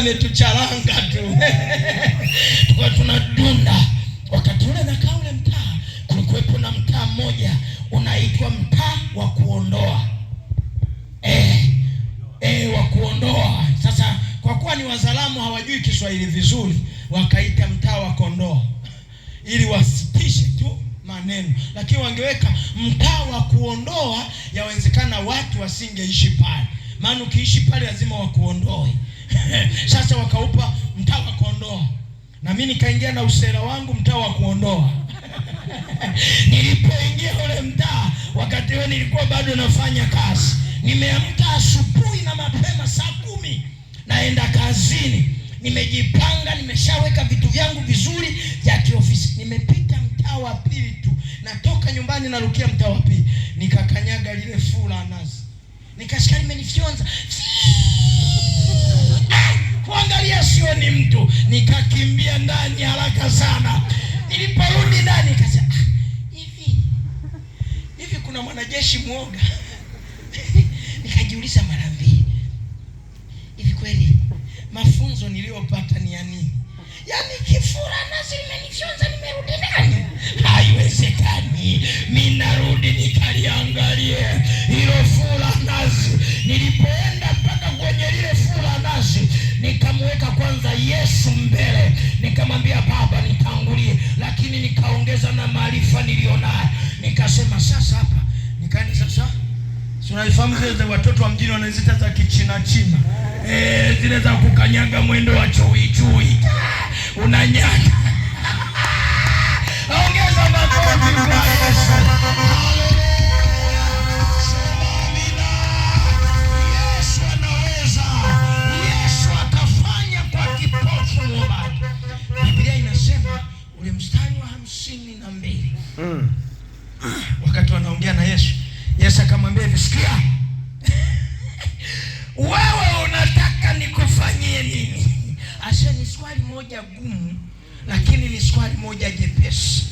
Ametucharanga tu. Kwa tunadunda. Wakati ule nakaa ule mtaa, kulikuwepo na mtaa mmoja unaitwa mtaa wa kuondoa. Wa kuondoa. Sasa kwa kuwa ni wazalamu hawajui Kiswahili vizuri, wakaita mtaa wa kondoa ili wasitishe tu maneno. Lakini wangeweka mtaa wa kuondoa, yawezekana watu wasingeishi pale. Maana ukiishi pale lazima wakuondoe. Sasa wakaupa mtaa wa kuondoa. Na mimi nikaingia na usera wangu mtaa wa kuondoa. Nilipoingia ule mtaa, wakati huo nilikuwa bado nafanya kazi. Nimeamka asubuhi na mapema saa 10. Naenda kazini. Nimejipanga, nimeshaweka vitu vyangu vizuri vya kiofisi. Nimepita mtaa wa pili tu. Natoka nyumbani narukia mtaa wa pili. Nikakanyaga lile fula nazi. Nikasikia limenifyonza. Kuangalia sio ni mtu. Nikakimbia ndani haraka sana. Niliporudi ndani nikasema, hivi kuna mwanajeshi muoga? Nikajiuliza mara mbili. Hivi kweli mafunzo niliyopata ni ya nini? Yaani kifura nazi limenifyonza nimerudi ndani? Haiwezekani. Mimi narudi nikaliangalie hilo fura nazi. Nilipoenda mpaka kwenye lile fura nazi, nikamweka kwanza Yesu mbele. Nikamwambia Baba nitangulie, lakini nikaongeza na maarifa nilionayo. Nikasema sasa hapa, nikaenda sasa. Tunaifahamu zile watoto wa mjini wanazita za kichina china. Zile za kukanyaga mwendo wa chui chui. Unanyaka. Ongeza makofi kwa Yesu. Yesu anaweza. Yesu atafanya kwa kipofu mwombaji. Biblia inasema ule mstari wa 52. Wakati wanaongea na Yesu, Yesu akamwambia hivi, sikia. Wewe unataka nikufanyie nini? Asha ni swali moja gumu, lakini ni swali moja jepesi.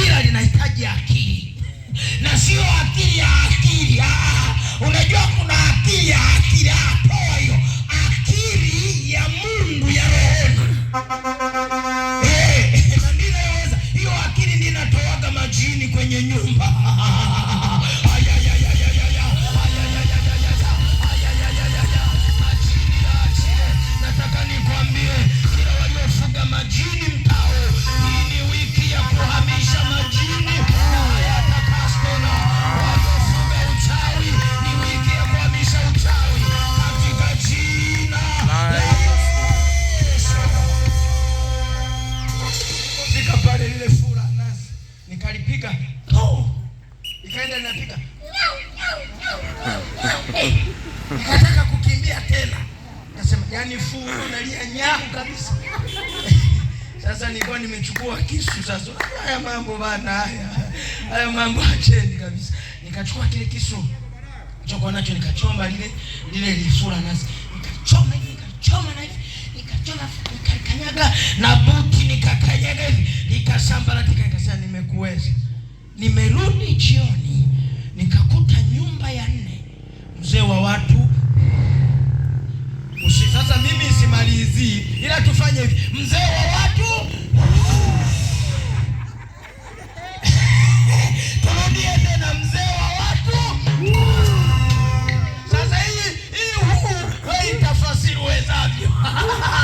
Ila linahitaji akili. Na sio akili ya akili. Unajua kuna akili ya akili. Toa hiyo. Akili ya Mungu ya rohoni. Na ndio inaweza. Hiyo akili ndio inatoaga majini kwenye nyumba. Majini mtao. Hii ni wiki ya kuhamisha majini. Waliofunga uchawi. Ni wiki ya kuhamisha uchawi katika jina la Yesu. Fika pale lile fura nazi, nikalipiga. Nikaenda napiga. Nikataka kukimbia tena. Nasema yani furu nalia nyahu kabisa. Sasa nilikuwa nimechukua kisu sasa. Haya mambo bana haya mambo acheni kabisa. Nikachukua kile kisu. Nilichokuwa nacho nikachoma lile lifura nazi. Nikachoma na hivi. Nikachoma nikakanyaga na buti nikakanyaga hivi. Nikasambaratika nikasema nimekuweza. Nimerudi jioni nikakuta nyumba ya 4. Mzee wa watu. Sasa mimi simalizi ila tufanye hivi. Mzee wa